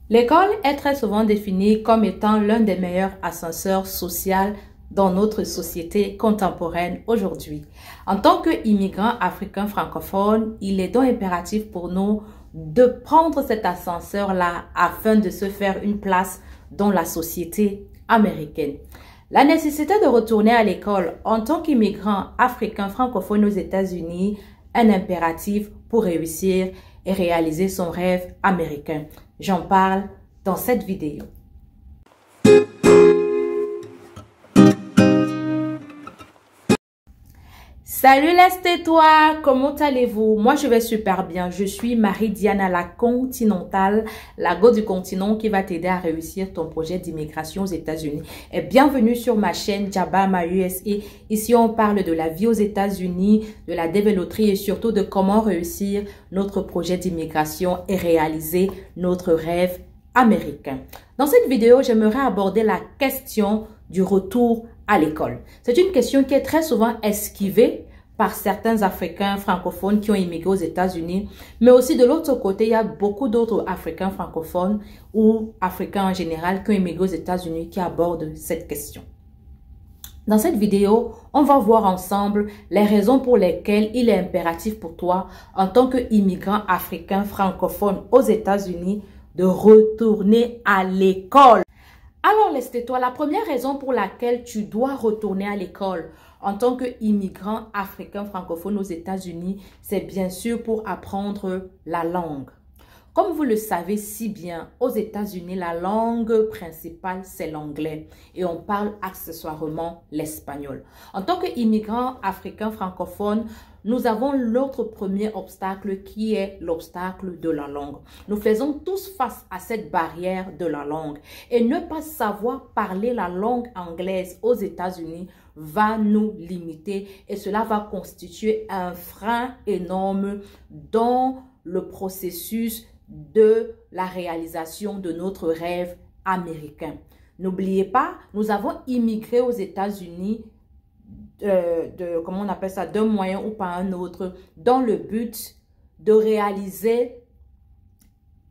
L'école est très souvent définie comme étant l'un des meilleurs ascenseurs sociaux dans notre société contemporaine aujourd'hui. En tant qu'immigrants africains francophones, il est donc impératif pour nous de prendre cet ascenseur-là afin de se faire une place dans la société américaine. La nécessité de retourner à l'école en tant qu'immigrant africain francophone aux États-Unis est un impératif pour réussir et réaliser son rêve américain. J'en parle dans cette vidéo. Salut les Tétois, comment allez-vous? Moi je vais super bien, je suis Marie-Diana la Continentale, la go du continent qui va t'aider à réussir ton projet d'immigration aux États-Unis. Et bienvenue sur ma chaîne Jabama USA. Ici on parle de la vie aux États-Unis, de la développerie et surtout de comment réussir notre projet d'immigration et réaliser notre rêve américain. Dans cette vidéo, j'aimerais aborder la question du retour à l'école. C'est une question qui est très souvent esquivée par certains Africains francophones qui ont immigré aux États-Unis, mais aussi de l'autre côté, il y a beaucoup d'autres Africains francophones ou Africains en général qui ont immigré aux États-Unis qui abordent cette question. Dans cette vidéo, on va voir ensemble les raisons pour lesquelles il est impératif pour toi, en tant qu'immigrant africain francophone aux États-Unis, de retourner à l'école. Alors, laisse-toi, la première raison pour laquelle tu dois retourner à l'école en tant qu'immigrant africain francophone aux États-Unis, c'est bien sûr pour apprendre la langue. Comme vous le savez si bien, aux États-Unis, la langue principale, c'est l'anglais et on parle accessoirement l'espagnol. En tant qu'immigrant africain francophone, nous avons l'autre premier obstacle qui est l'obstacle de la langue. Nous faisons tous face à cette barrière de la langue et ne pas savoir parler la langue anglaise aux États-Unis va nous limiter et cela va constituer un frein énorme dans le processus de la réalisation de notre rêve américain. N'oubliez pas, nous avons immigré aux États-Unis comment on appelle ça, d'un moyen ou pas un autre, dans le but de réaliser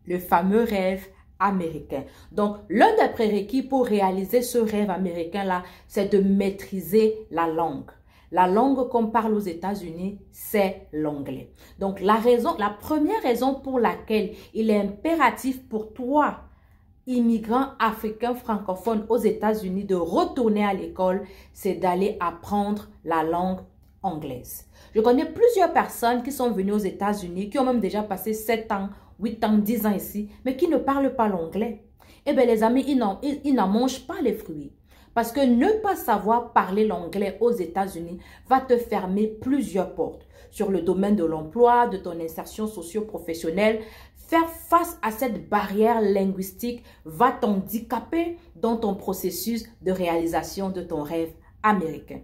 le fameux rêve américain. Donc, l'un des prérequis pour réaliser ce rêve américain-là, c'est de maîtriser la langue. La langue qu'on parle aux États-Unis, c'est l'anglais. Donc, la première raison pour laquelle il est impératif pour toi, immigrant africain francophone aux États-Unis, de retourner à l'école, c'est d'aller apprendre la langue anglaise. Je connais plusieurs personnes qui sont venues aux États-Unis, qui ont même déjà passé 7 ans, 8 ans, 10 ans ici, mais qui ne parlent pas l'anglais. Eh bien, les amis, ils n'en mangent pas les fruits. Parce que ne pas savoir parler l'anglais aux États-Unis va te fermer plusieurs portes sur le domaine de l'emploi, de ton insertion socio-professionnelle. Faire face à cette barrière linguistique va t'handicaper dans ton processus de réalisation de ton rêve américain.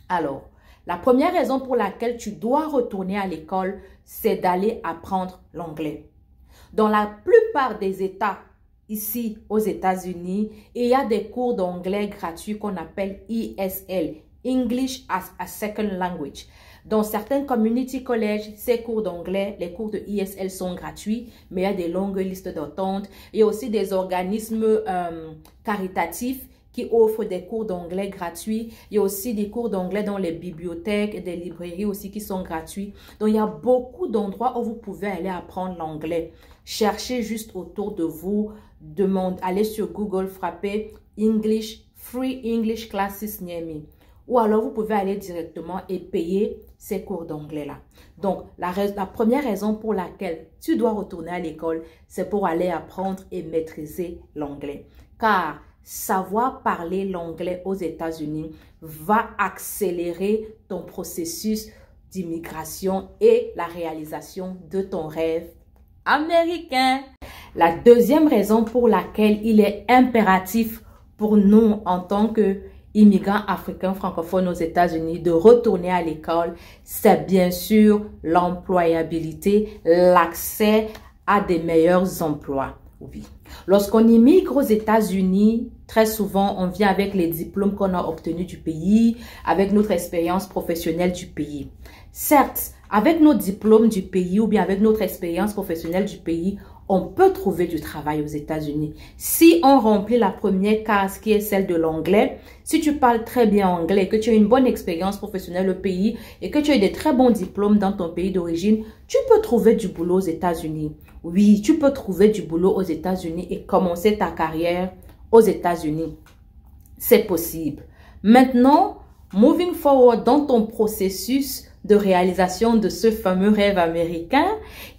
Alors, la première raison pour laquelle tu dois retourner à l'école, c'est d'aller apprendre l'anglais. Dans la plupart des États, ici aux États-Unis, il y a des cours d'anglais gratuits qu'on appelle ESL, English as a Second Language. Dans certains community colleges, ces cours d'anglais, les cours de ESL sont gratuits, mais il y a des longues listes d'attente. Il y a aussi des organismes caritatifs qui offrent des cours d'anglais gratuits. Il y a aussi des cours d'anglais dans les bibliothèques et des librairies aussi qui sont gratuits. Donc, il y a beaucoup d'endroits où vous pouvez aller apprendre l'anglais. Cherchez juste autour de vous, allez sur Google, frappez Free English Classes Near Me. Ou alors, vous pouvez aller directement et payer ces cours d'anglais-là. Donc, la première raison pour laquelle tu dois retourner à l'école, c'est pour aller apprendre et maîtriser l'anglais. Car savoir parler l'anglais aux États-Unis va accélérer ton processus d'immigration et la réalisation de ton rêve américain. La deuxième raison pour laquelle il est impératif pour nous en tant qu'immigrants africains francophones aux États-Unis de retourner à l'école, c'est bien sûr l'employabilité, l'accès à des meilleurs emplois. Oui. Lorsqu'on immigre aux États-Unis, très souvent, on vient avec les diplômes qu'on a obtenus du pays, avec notre expérience professionnelle du pays. Certes, avec nos diplômes du pays ou bien avec notre expérience professionnelle du pays, on peut trouver du travail aux États-Unis. Si on remplit la première case qui est celle de l'anglais, si tu parles très bien anglais, que tu as une bonne expérience professionnelle au pays et que tu as des très bons diplômes dans ton pays d'origine, tu peux trouver du boulot aux États-Unis. Oui, tu peux trouver du boulot aux États-Unis et commencer ta carrière aux États-Unis. C'est possible. Maintenant, moving forward dans ton processus de réalisation de ce fameux rêve américain,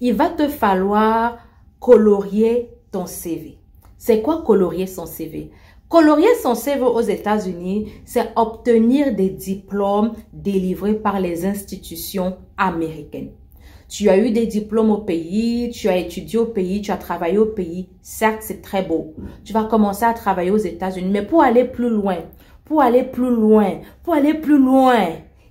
il va te falloir colorier ton CV. C'est quoi colorier son CV? Colorier son CV aux États-Unis, c'est obtenir des diplômes délivrés par les institutions américaines. Tu as eu des diplômes au pays, tu as étudié au pays, tu as travaillé au pays. Certes, c'est très beau. Tu vas commencer à travailler aux États-Unis, mais pour aller plus loin,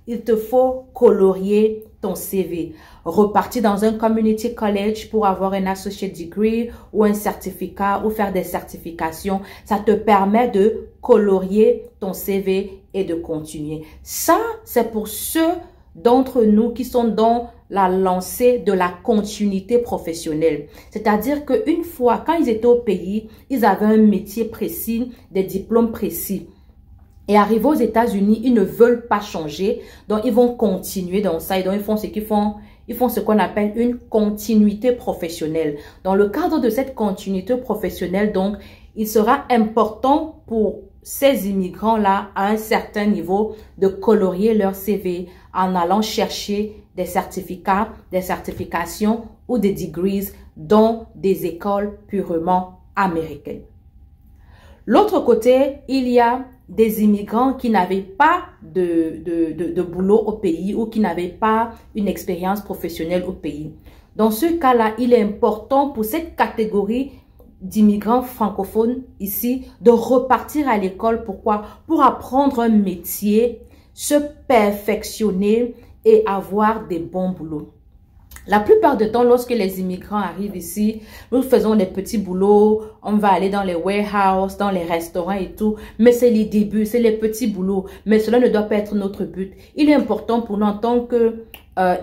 il te faut colorier ton CV. Repartir dans un community college pour avoir un associate degree ou un certificat ou faire des certifications. Ça te permet de colorier ton CV et de continuer. Ça, c'est pour ceux d'entre nous qui sont dans la lancée de la continuité professionnelle. C'est-à-dire qu'une fois, quand ils étaient au pays, ils avaient un métier précis, des diplômes précis. Et arrivés aux États-Unis, ils ne veulent pas changer, donc ils vont continuer dans ça et donc ils font ce qu'ils font. Ils font ce qu'on appelle une continuité professionnelle. Dans le cadre de cette continuité professionnelle, donc, il sera important pour ces immigrants-là, à un certain niveau, de colorier leur CV en allant chercher des certificats, des certifications ou des degrees dans des écoles purement américaines. L'autre côté, il y a des immigrants qui n'avaient pas de boulot au pays ou qui n'avaient pas une expérience professionnelle au pays. Dans ce cas-là, il est important pour cette catégorie d'immigrants francophones ici de repartir à l'école. Pourquoi? Pour apprendre un métier, se perfectionner et avoir des bons boulots. La plupart du temps, lorsque les immigrants arrivent ici, nous faisons des petits boulots, on va aller dans les warehouses, dans les restaurants et tout, mais c'est les débuts, c'est les petits boulots, mais cela ne doit pas être notre but. Il est important pour nous en tant que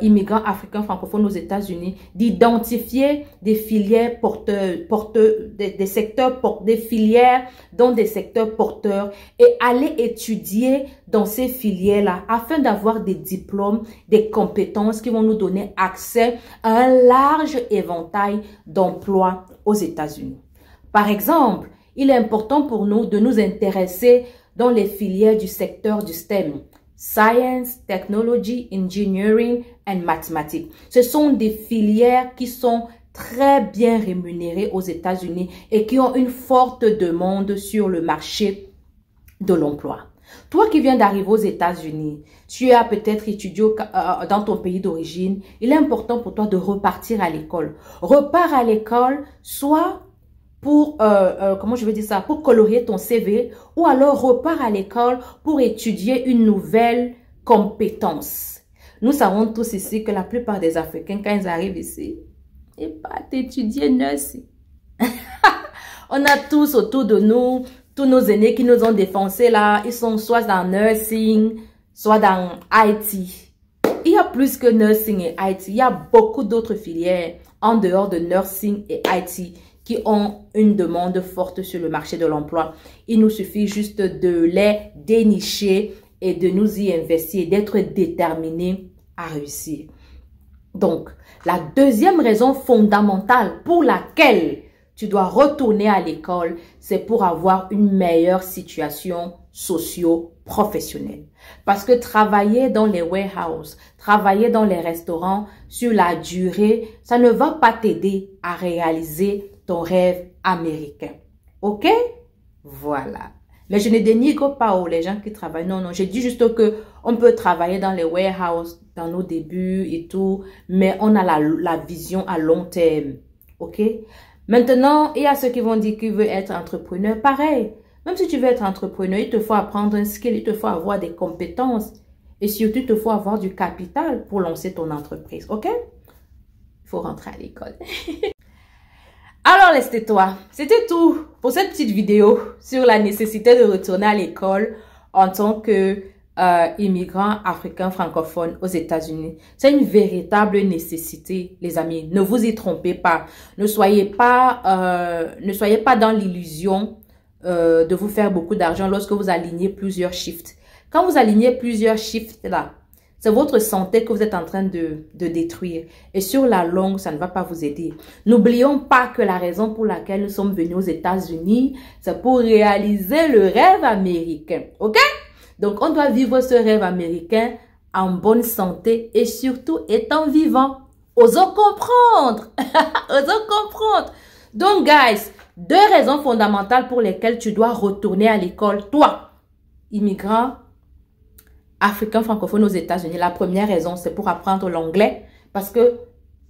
immigrants africains francophones aux États-Unis d'identifier des filières des secteurs, des filières dans des secteurs porteurs et aller étudier dans ces filières-là afin d'avoir des diplômes, des compétences qui vont nous donner accès à un large éventail d'emplois aux États-Unis. Par exemple, il est important pour nous de nous intéresser dans les filières du secteur du STEM. Science, Technology, Engineering and Mathematics. Ce sont des filières qui sont très bien rémunérées aux États-Unis et qui ont une forte demande sur le marché de l'emploi. Toi qui viens d'arriver aux États-Unis, tu as peut-être étudié dans ton pays d'origine, il est important pour toi de repartir à l'école. Repars à l'école, soit pour, pour colorier ton CV, ou alors repars à l'école pour étudier une nouvelle compétence. Nous savons tous ici que la plupart des Africains, quand ils arrivent ici, ils partent étudier nursing. On a tous autour de nous, tous nos aînés qui nous ont défoncés là, ils sont soit dans nursing, soit dans IT. Il y a plus que nursing et IT, il y a beaucoup d'autres filières en dehors de nursing et IT qui ont une demande forte sur le marché de l'emploi. Il nous suffit juste de les dénicher et de nous y investir, d'être déterminés à réussir. Donc, la deuxième raison fondamentale pour laquelle tu dois retourner à l'école, c'est pour avoir une meilleure situation socio-professionnelle. Parce que travailler dans les warehouses, travailler dans les restaurants sur la durée, ça ne va pas t'aider à réaliser ton rêve américain. OK? Voilà. Mais je ne dénigre pas les gens qui travaillent. Non, non. Je dis juste que on peut travailler dans les warehouses dans nos débuts et tout, mais on a la vision à long terme. OK? Maintenant, il y a ceux qui vont dire qu'ils veulent être entrepreneur. Pareil. Même si tu veux être entrepreneur, il te faut apprendre un skill, il te faut avoir des compétences. Et surtout, il te faut avoir du capital pour lancer ton entreprise. OK? Il faut rentrer à l'école. Alors, laisse-toi. C'était tout pour cette petite vidéo sur la nécessité de retourner à l'école en tant que immigrants africains francophones aux États-Unis. C'est une véritable nécessité, les amis. Ne vous y trompez pas. Ne soyez pas dans l'illusion de vous faire beaucoup d'argent lorsque vous alignez plusieurs shifts. Quand vous alignez plusieurs shifts là, c'est votre santé que vous êtes en train de détruire. Et sur la longue, ça ne va pas vous aider. N'oublions pas que la raison pour laquelle nous sommes venus aux États-Unis, c'est pour réaliser le rêve américain. OK? Donc, on doit vivre ce rêve américain en bonne santé et surtout étant vivant. Osons comprendre. Osons comprendre. Donc, guys, 2 raisons fondamentales pour lesquelles tu dois retourner à l'école. Toi, immigrant africain francophone aux États-Unis. La première raison, c'est pour apprendre l'anglais. Parce que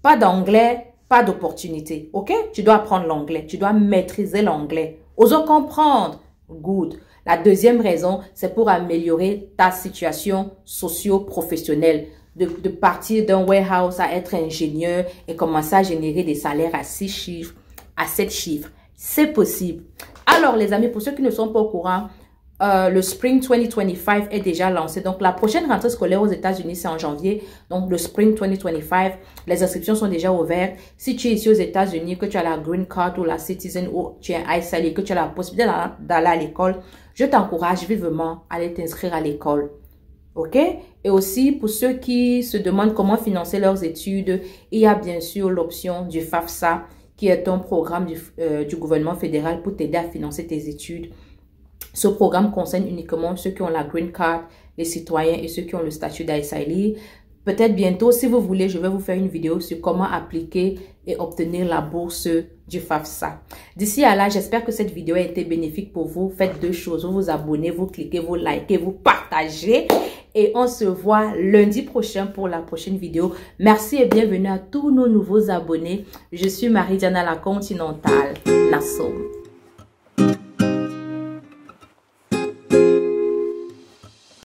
pas d'anglais, pas d'opportunité. OK? Tu dois apprendre l'anglais. Tu dois maîtriser l'anglais. Osons comprendre. Good. La deuxième raison, c'est pour améliorer ta situation socio-professionnelle. De partir d'un warehouse à être ingénieur et commencer à générer des salaires à 6 chiffres, à 7 chiffres. C'est possible. Alors, les amis, pour ceux qui ne sont pas au courant, le Spring 2025 est déjà lancé. Donc, la prochaine rentrée scolaire aux États-Unis, c'est en janvier. Donc, le Spring 2025, les inscriptions sont déjà ouvertes. Si tu es ici aux États-Unis, que tu as la Green Card ou la Citizen ou tu es ISL et que tu as la possibilité d'aller à l'école, je t'encourage vivement à aller t'inscrire à l'école. OK? Et aussi, pour ceux qui se demandent comment financer leurs études, il y a bien sûr l'option du FAFSA, qui est un programme du gouvernement fédéral pour t'aider à financer tes études. Ce programme concerne uniquement ceux qui ont la Green Card, les citoyens et ceux qui ont le statut d'ISILE. Peut-être bientôt, si vous voulez, je vais vous faire une vidéo sur comment appliquer et obtenir la bourse du FAFSA. D'ici à là, j'espère que cette vidéo a été bénéfique pour vous. Faites 2 choses. Vous vous abonnez, vous cliquez, vous likez, vous partagez. Et on se voit lundi prochain pour la prochaine vidéo. Merci et bienvenue à tous nos nouveaux abonnés. Je suis Marie-Diana la Continentale. Nassau.